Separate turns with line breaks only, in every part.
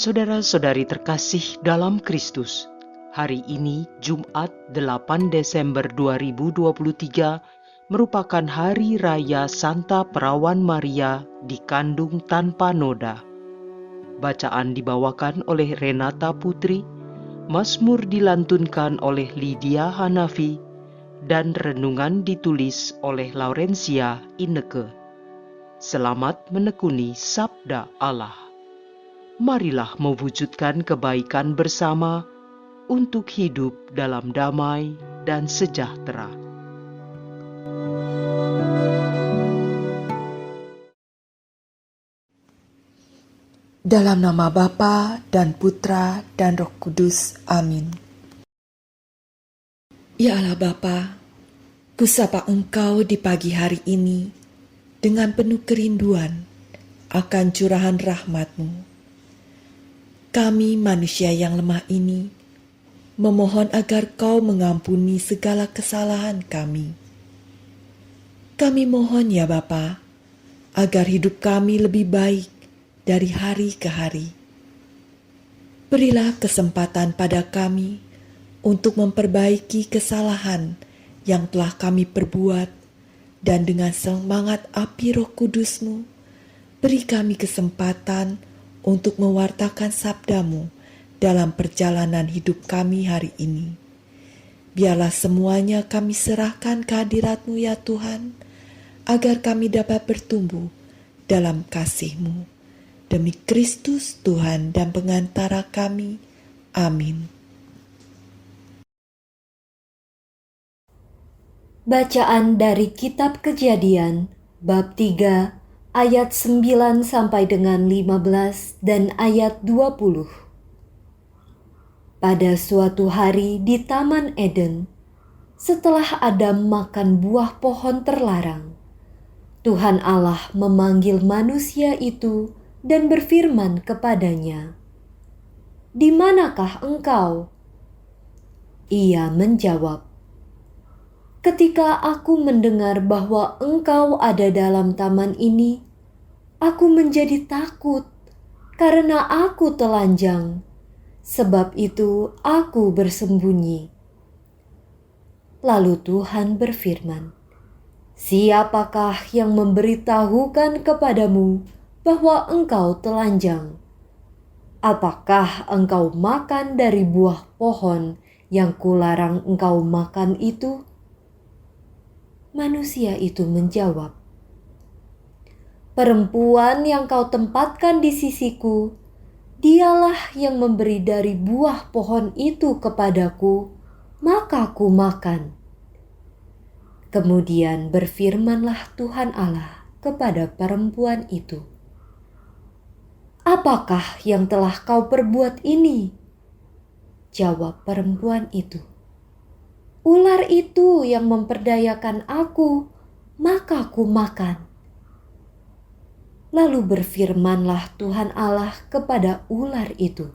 Saudara-saudari terkasih dalam Kristus, hari ini Jumat 8 Desember 2023 merupakan Hari Raya Santa Perawan Maria dikandung tanpa noda. Bacaan dibawakan oleh Renata Putri, Mazmur dilantunkan oleh Lydia Hanafi, dan renungan ditulis oleh Laurencia Inneke. Selamat menekuni Sabda Allah. Marilah mewujudkan kebaikan bersama untuk hidup dalam damai dan sejahtera.
Dalam nama Bapa dan Putra dan Roh Kudus. Amin. Ya Allah Bapa, kusapa Engkau di pagi hari ini dengan penuh kerinduan akan curahan rahmat-Mu. Kami manusia yang lemah ini memohon agar Kau mengampuni segala kesalahan kami. Kami mohon ya Bapa, agar hidup kami lebih baik dari hari ke hari. Berilah kesempatan pada kami untuk memperbaiki kesalahan yang telah kami perbuat, dan dengan semangat api Roh Kudus-Mu, beri kami kesempatan untuk mewartakan sabda-Mu dalam perjalanan hidup kami hari ini. Biarlah semuanya kami serahkan ke hadirat-Mu ya Tuhan, agar kami dapat bertumbuh dalam kasih-Mu. Demi Kristus Tuhan dan pengantara kami. Amin.
Bacaan dari Kitab Kejadian, bab 3, ayat 9 sampai dengan 15 dan ayat 20. Pada suatu hari di Taman Eden, setelah Adam makan buah pohon terlarang, Tuhan Allah memanggil manusia itu dan berfirman kepadanya, "Di manakah engkau?" Ia menjawab, "Ketika aku mendengar bahwa engkau ada dalam taman ini, aku menjadi takut karena aku telanjang. Sebab itu aku bersembunyi." Lalu Tuhan berfirman, "Siapakah yang memberitahukan kepadamu bahwa engkau telanjang? Apakah engkau makan dari buah pohon yang kularang engkau makan itu?" Manusia itu menjawab, "Perempuan yang kau tempatkan di sisiku, dialah yang memberi dari buah pohon itu kepadaku, maka ku makan." Kemudian berfirmanlah Tuhan Allah kepada perempuan itu, "Apakah yang telah kau perbuat ini?" Jawab perempuan itu, "Ular itu yang memperdayakan aku, maka ku makan." Lalu berfirmanlah Tuhan Allah kepada ular itu,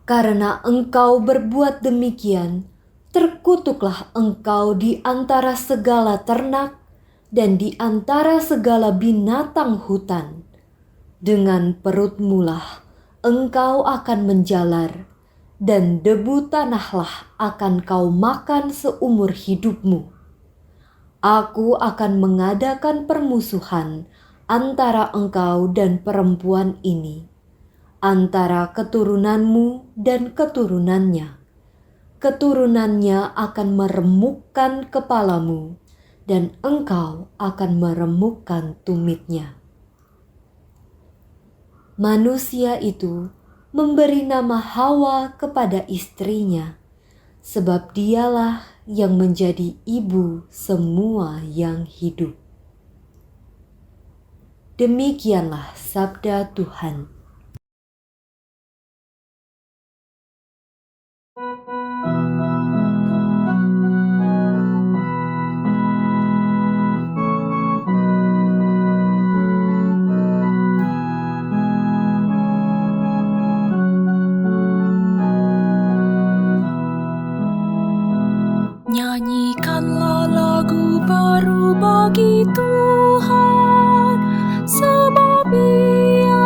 "Karena engkau berbuat demikian, terkutuklah engkau di antara segala ternak dan di antara segala binatang hutan. Dengan perutmulah engkau akan menjalar, dan debu tanahlah akan kau makan seumur hidupmu. Aku akan mengadakan permusuhan antara engkau dan perempuan ini, antara keturunanmu dan keturunannya. Keturunannya akan meremukkan kepalamu, dan engkau akan meremukkan tumitnya." Manusia itu memberi nama Hawa kepada istrinya, sebab dialah yang menjadi ibu semua yang hidup. Demikianlah sabda Tuhan.
Nyanyikanlah lagu baru bagi Tuhan, sebab Ia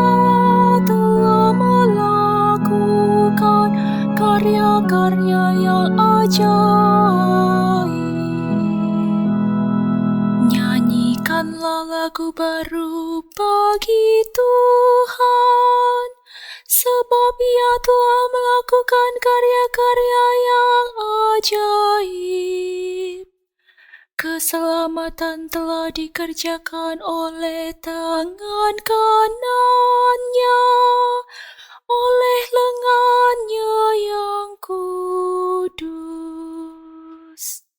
Nyanyikanlah lagu baru bagi Tuhan, sebab Ia telah melakukan karya-karya yang ajaib. Keselamatan telah dikerjakan oleh tangan kanannya, oleh lengannya yang kudus.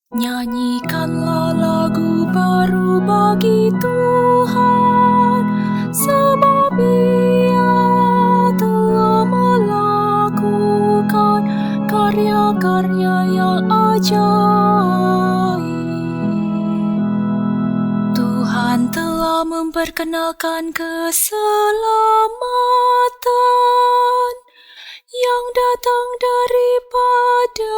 Nyanyikanlah lagu baru bagi Tuhan, sebab Ia telah melakukan karya-karya yang ajaib. Tuhan telah memperkenalkan keselamatan yang datang daripada-Nya.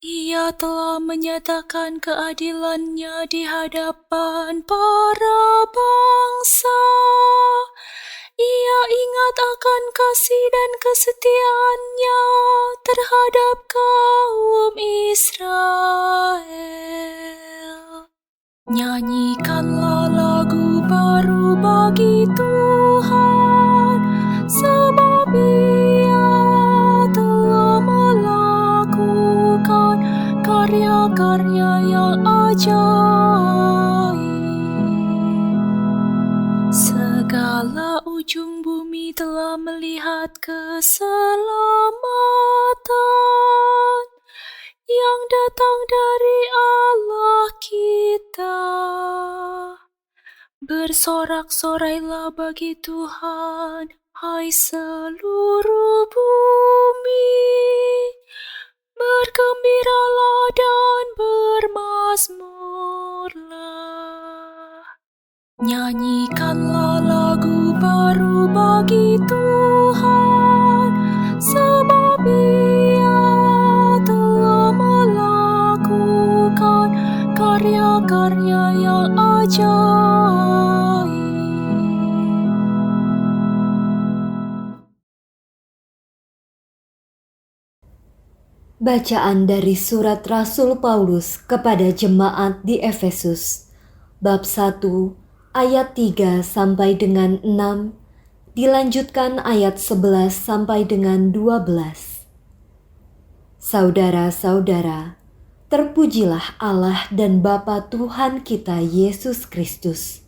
Ia telah menyatakan keadilan-Nya di hadapan para bangsa. Ia ingat akan kasih dan kesetiaan-Nya terhadap kaum Israel. Nyanyikanlah lagu baru bagi Tuhan, sebab Ia telah melakukan karya-karya yang ajaib. Segala ujung bumi telah melihat keselamatan yang datang dari Allah kita. Bersorak-sorailah bagi Tuhan, hai seluruh bumi. Bergembiralah dan bermazmurlah. Nyanyikanlah lagu baru bagi Tuhan, sebab Ia telah melakukan karya-karya yang ajaib.
Bacaan dari surat Rasul Paulus kepada jemaat di Efesus, bab 1 ayat 3 sampai dengan 6, dilanjutkan ayat 11 sampai dengan 12. Saudara-saudara, terpujilah Allah dan Bapa Tuhan kita Yesus Kristus,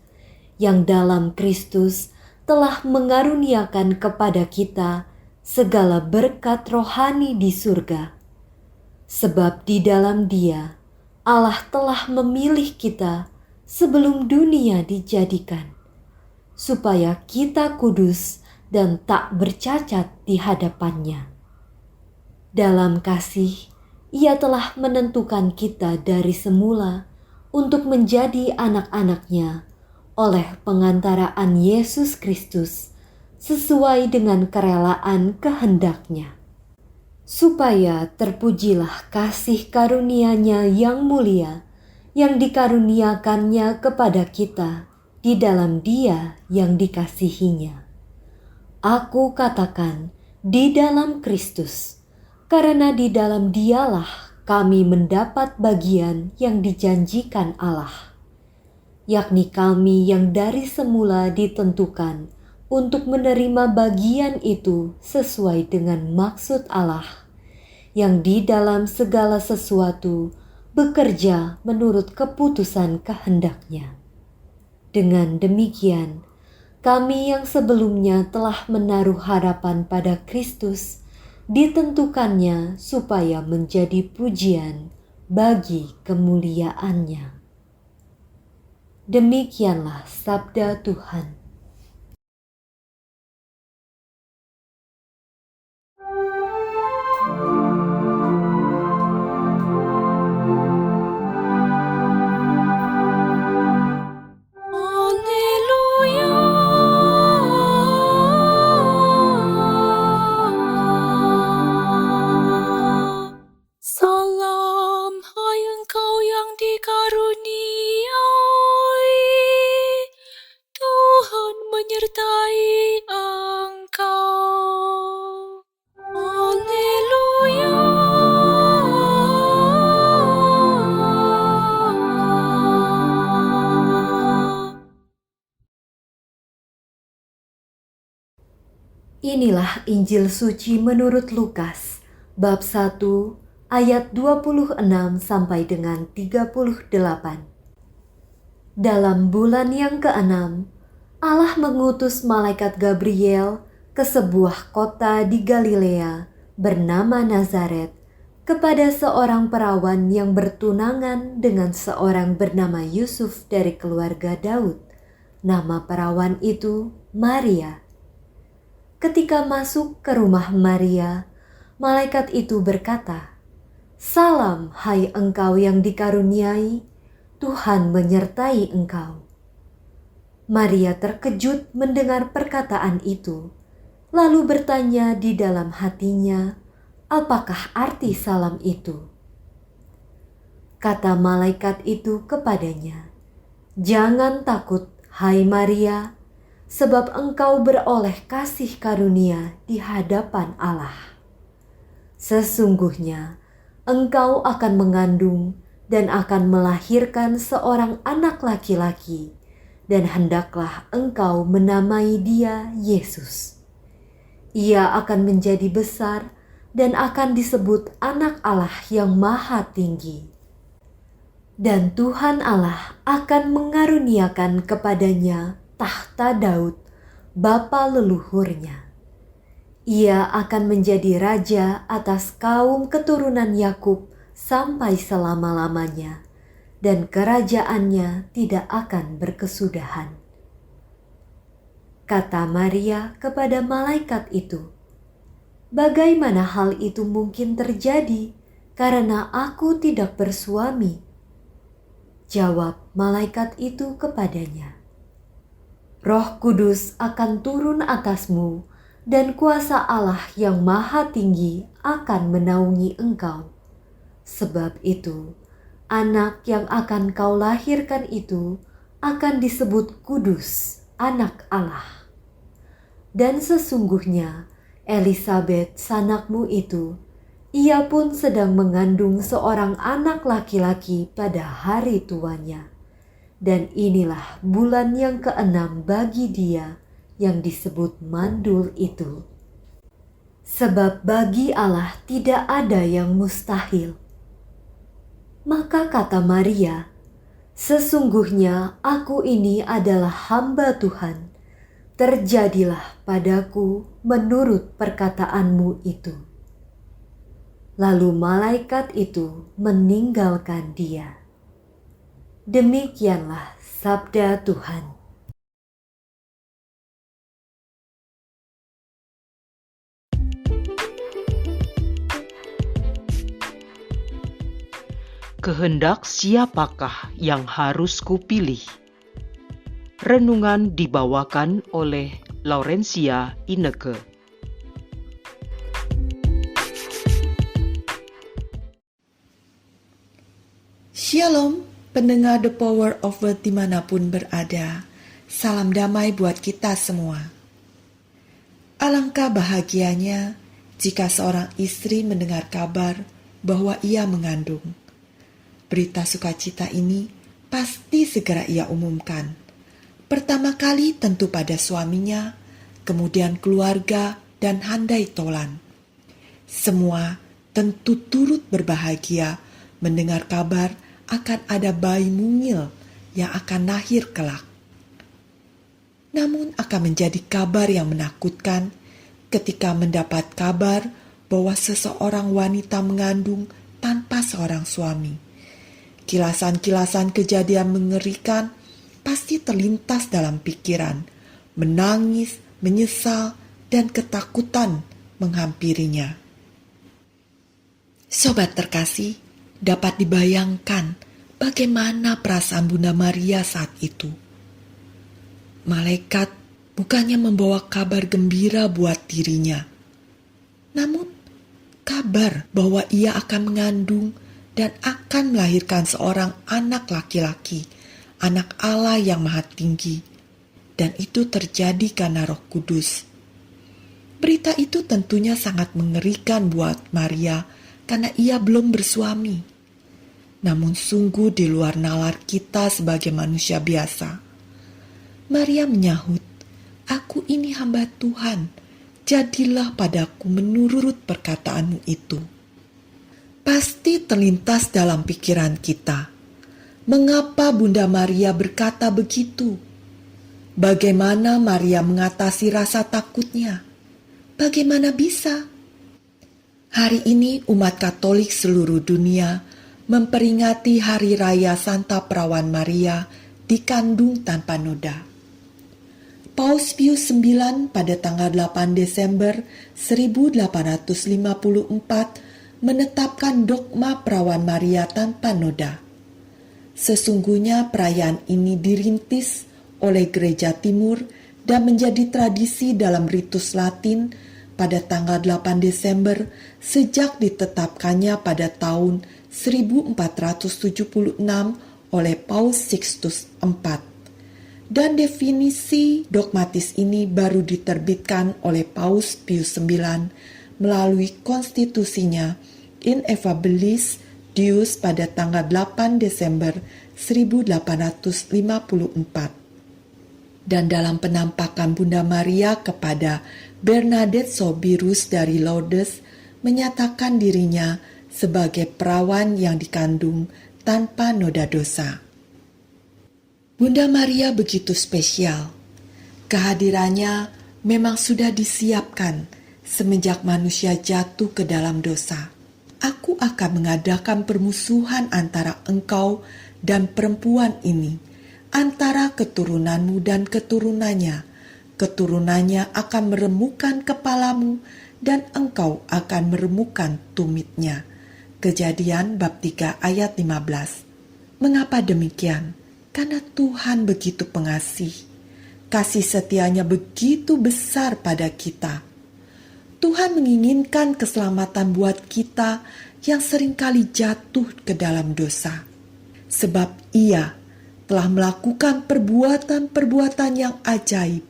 yang dalam Kristus telah mengaruniakan kepada kita segala berkat rohani di surga. Sebab di dalam Dia, Allah telah memilih kita sebelum dunia dijadikan, supaya kita kudus dan tak bercacat di hadapan-Nya. Dalam kasih, Ia telah menentukan kita dari semula untuk menjadi anak-anak-Nya oleh pengantaraan Yesus Kristus sesuai dengan kerelaan kehendak-Nya, supaya terpujilah kasih karunia-Nya yang mulia yang dikaruniakan-Nya kepada kita di dalam Dia yang dikasihi-Nya. Aku katakan di dalam Kristus, karena di dalam Dialah kami mendapat bagian yang dijanjikan Allah, yakni kami yang dari semula ditentukan untuk menerima bagian itu sesuai dengan maksud Allah, yang di dalam segala sesuatu bekerja menurut keputusan kehendak-Nya. Dengan demikian, kami yang sebelumnya telah menaruh harapan pada Kristus, ditentukannya supaya menjadi pujian bagi kemuliaan-Nya. Demikianlah sabda Tuhan.
Haleluya. Salam, hai engkau yang dikaruniai, Tuhan menyertai engkau. Haleluya.
Inilah Injil suci menurut Lukas, bab 1 ayat 26 sampai dengan 38. Dalam bulan yang ke-6, Allah mengutus malaikat Gabriel ke sebuah kota di Galilea bernama Nazaret kepada seorang perawan yang bertunangan dengan seorang bernama Yusuf dari keluarga Daud. Nama perawan itu Maria. Ketika masuk ke rumah Maria, malaikat itu berkata, "Salam, hai engkau yang dikaruniai, Tuhan menyertai engkau." Maria terkejut mendengar perkataan itu, lalu bertanya di dalam hatinya, apakah arti salam itu? Kata malaikat itu kepadanya, "Jangan takut, hai Maria, sebab engkau beroleh kasih karunia di hadapan Allah. Sesungguhnya engkau akan mengandung dan akan melahirkan seorang anak laki-laki, dan hendaklah engkau menamai dia Yesus. Ia akan menjadi besar dan akan disebut Anak Allah yang Maha Tinggi. Dan Tuhan Allah akan mengaruniakan kepadanya tahta Daud, bapa leluhurnya. Ia akan menjadi raja atas kaum keturunan Yakub sampai selama-lamanya, dan kerajaannya tidak akan berkesudahan." Kata Maria kepada malaikat itu, "Bagaimana hal itu mungkin terjadi karena aku tidak bersuami?" Jawab malaikat itu kepadanya, "Roh Kudus akan turun atasmu, dan kuasa Allah yang Maha Tinggi akan menaungi engkau. Sebab itu, anak yang akan kau lahirkan itu akan disebut kudus, Anak Allah. Dan sesungguhnya Elisabet sanakmu itu, ia pun sedang mengandung seorang anak laki-laki pada hari tuanya. Dan inilah bulan yang ke-6 bagi dia yang disebut mandul itu. Sebab bagi Allah tidak ada yang mustahil." Maka kata Maria, "Sesungguhnya aku ini adalah hamba Tuhan. Terjadilah padaku menurut perkataanmu itu." Lalu malaikat itu meninggalkan dia. Demikianlah sabda Tuhan.
Kehendak siapakah yang harus kupilih? Renungan dibawakan oleh Laurencia Ineke.
Shalom, pendengar The Power of Word dimanapun berada. Salam damai buat kita semua. Alangkah bahagianya jika seorang istri mendengar kabar bahwa ia mengandung. Berita sukacita ini pasti segera ia umumkan. Pertama kali tentu pada suaminya, kemudian keluarga dan handai tolan. Semua tentu turut berbahagia mendengar kabar akan ada bayi mungil yang akan lahir kelak. Namun akan menjadi kabar yang menakutkan ketika mendapat kabar bahwa seseorang wanita mengandung tanpa seorang suami. Kilasan-kilasan kejadian mengerikan pasti terlintas dalam pikiran, menangis, menyesal, dan ketakutan menghampirinya. Sobat terkasih, dapat dibayangkan bagaimana perasaan Bunda Maria saat itu. Malaikat bukannya membawa kabar gembira buat dirinya, namun kabar bahwa ia akan mengandung dan akan melahirkan seorang anak laki-laki, Anak Allah yang Maha Tinggi, dan itu terjadi karena Roh Kudus. Berita itu tentunya sangat mengerikan buat Maria karena ia belum bersuami. Namun sungguh di luar nalar kita sebagai manusia biasa. Maria menyahut, "Aku ini hamba Tuhan, jadilah padaku menurut perkataanmu itu. Pasti terlintas dalam pikiran kita, mengapa Bunda Maria berkata begitu? Bagaimana Maria mengatasi rasa takutnya? Bagaimana bisa? Hari ini umat Katolik seluruh dunia memperingati Hari Raya Santa Perawan Maria dikandung tanpa noda. Paus Pius IX pada tanggal 8 Desember 1854 menetapkan dogma Perawan Maria tanpa noda. Sesungguhnya perayaan ini dirintis oleh Gereja Timur dan menjadi tradisi dalam ritus Latin pada tanggal 8 Desember sejak ditetapkannya pada tahun 1476 oleh Paus Sixtus IV. Dan definisi dogmatis ini baru diterbitkan oleh Paus Pius IX melalui konstitusinya Ineffabilis Deus pada tanggal 8 Desember 1854. Dan dalam penampakan Bunda Maria kepada Bernadette Soubirous dari Lourdes menyatakan dirinya sebagai perawan yang dikandung tanpa noda dosa. Bunda Maria begitu spesial. Kehadirannya memang sudah disiapkan semenjak manusia jatuh ke dalam dosa. Aku akan mengadakan permusuhan antara engkau dan perempuan ini, antara keturunanmu dan keturunannya. Keturunannya akan meremukkan kepalamu dan engkau akan meremukkan tumitnya. Kejadian bab 3 ayat 15. Mengapa demikian? Karena Tuhan begitu pengasih. Kasih setianya begitu besar pada kita. Tuhan menginginkan keselamatan buat kita yang seringkali jatuh ke dalam dosa. Sebab Ia telah melakukan perbuatan-perbuatan yang ajaib.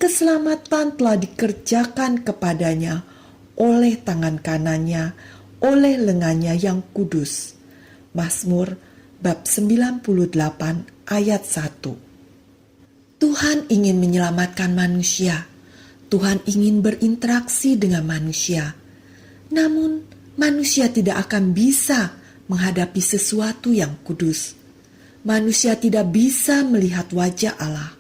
Keselamatan telah dikerjakan kepadanya oleh tangan kanannya, oleh lengannya yang kudus. Mazmur bab 98 ayat 1. Tuhan ingin menyelamatkan manusia. Tuhan ingin berinteraksi dengan manusia. Namun manusia tidak akan bisa menghadapi sesuatu yang kudus. Manusia tidak bisa melihat wajah Allah.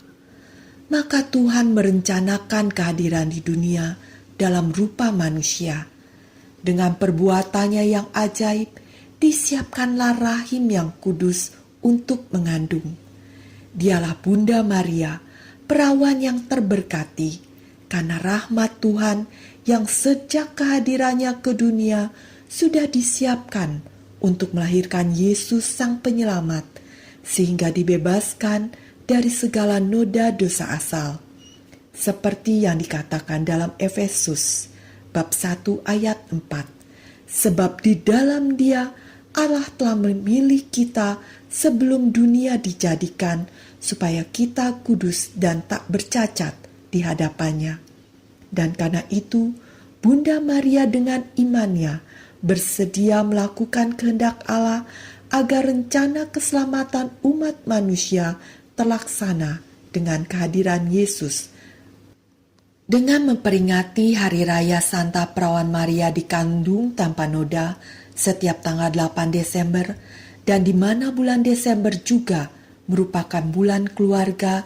Maka Tuhan merencanakan kehadiran di dunia dalam rupa manusia. Dengan perbuatannya yang ajaib, disiapkanlah rahim yang kudus untuk mengandung. Dialah Bunda Maria, perawan yang terberkati, karena rahmat Tuhan yang sejak kehadirannya ke dunia sudah disiapkan untuk melahirkan Yesus Sang Penyelamat, sehingga dibebaskan dari segala noda dosa asal. Seperti yang dikatakan dalam Efesus bab 1 ayat 4. Sebab di dalam Dia Allah telah memilih kita sebelum dunia dijadikan, supaya kita kudus dan tak bercacat di hadapannya. Dan karena itu, Bunda Maria dengan imannya bersedia melakukan kehendak Allah agar rencana keselamatan umat manusia terlaksana dengan kehadiran Yesus. Dengan memperingati Hari Raya Santa Perawan Maria dikandung tanpa noda setiap tanggal 8 Desember, dan di mana bulan Desember juga merupakan bulan keluarga,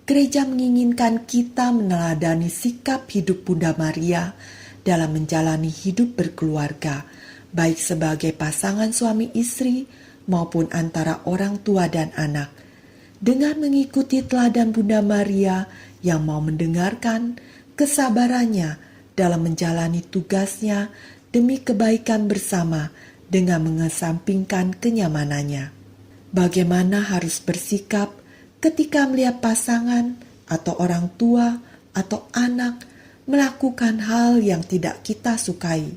Gereja menginginkan kita meneladani sikap hidup Bunda Maria dalam menjalani hidup berkeluarga, baik sebagai pasangan suami istri maupun antara orang tua dan anak. Dengan mengikuti teladan Bunda Maria yang mau mendengarkan kesabarannya dalam menjalani tugasnya demi kebaikan bersama dengan mengesampingkan kenyamanannya. Bagaimana harus bersikap ketika melihat pasangan atau orang tua atau anak melakukan hal yang tidak kita sukai?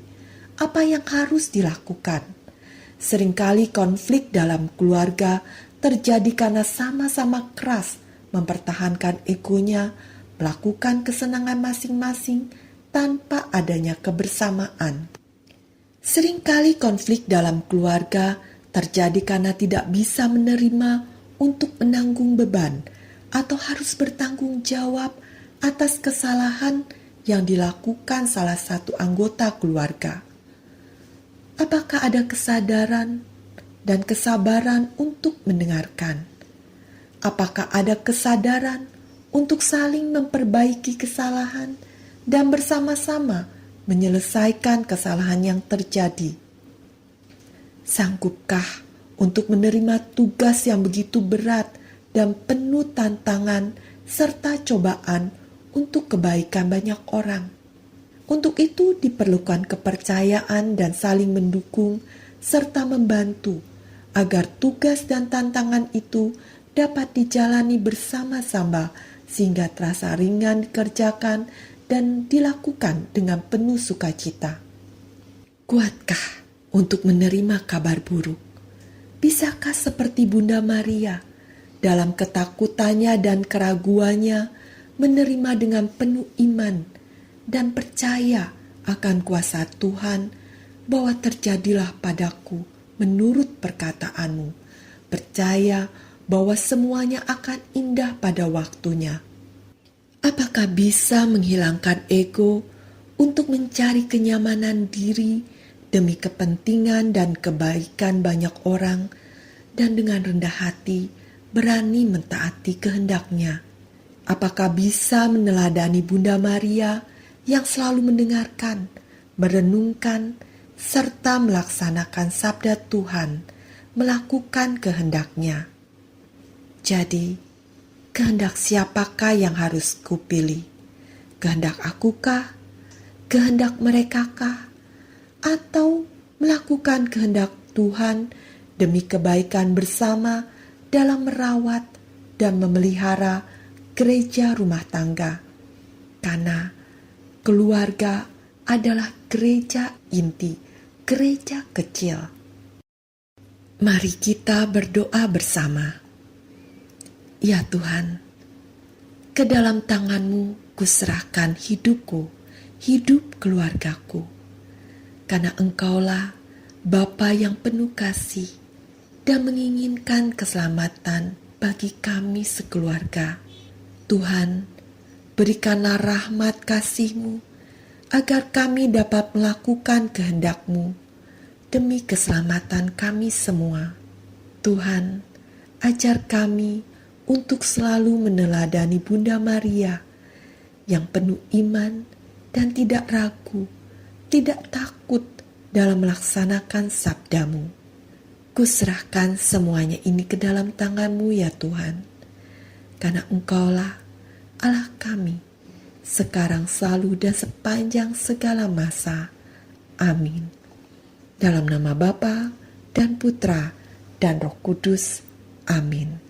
Apa yang harus dilakukan? Seringkali konflik dalam keluarga terjadi karena sama-sama keras mempertahankan egonya, melakukan kesenangan masing-masing tanpa adanya kebersamaan. Seringkali konflik dalam keluarga terjadi karena tidak bisa menerima untuk menanggung beban atau harus bertanggung jawab atas kesalahan yang dilakukan salah satu anggota keluarga? Apakah ada kesadaran dan kesabaran untuk mendengarkan? Apakah ada kesadaran untuk saling memperbaiki kesalahan dan bersama-sama menyelesaikan kesalahan yang terjadi? Sanggupkah untuk menerima tugas yang begitu berat dan penuh tantangan serta cobaan untuk kebaikan banyak orang? Untuk itu diperlukan kepercayaan dan saling mendukung serta membantu agar tugas dan tantangan itu dapat dijalani bersama-sama sehingga terasa ringan dikerjakan dan dilakukan dengan penuh sukacita. Kuatkah untuk menerima kabar buruk? Bisakah seperti Bunda Maria dalam ketakutannya dan keraguannya menerima dengan penuh iman dan percaya akan kuasa Tuhan bahwa terjadilah padaku menurut perkataanmu, percaya bahwa semuanya akan indah pada waktunya? Apakah bisa menghilangkan ego untuk mencari kenyamanan diri demi kepentingan dan kebaikan banyak orang, dan dengan rendah hati berani mentaati kehendaknya? Apakah bisa meneladani Bunda Maria yang selalu mendengarkan, merenungkan, serta melaksanakan sabda Tuhan, melakukan kehendaknya? Jadi, kehendak siapakah yang harus kupilih? Kehendak akukah? Kehendak merekakah? Atau melakukan kehendak Tuhan demi kebaikan bersama dalam merawat dan memelihara gereja rumah tangga? Karena keluarga adalah gereja inti, gereja kecil. Mari kita berdoa bersama. Ya Tuhan, ke dalam tangan-Mu kuserahkan hidupku, hidup keluargaku. Karena Engkaulah Bapa yang penuh kasih dan menginginkan keselamatan bagi kami sekeluarga. Tuhan, berikanlah rahmat kasih-Mu agar kami dapat melakukan kehendak-Mu demi keselamatan kami semua. Tuhan, ajar kami untuk selalu meneladani Bunda Maria yang penuh iman dan tidak ragu, tidak takut dalam melaksanakan sabda-Mu. Kuserahkan semuanya ini ke dalam tangan-Mu ya Tuhan, karena Engkaulah Allah kami, sekarang selalu dan sepanjang segala masa. Amin. Dalam nama Bapa dan Putra dan Roh Kudus. Amin.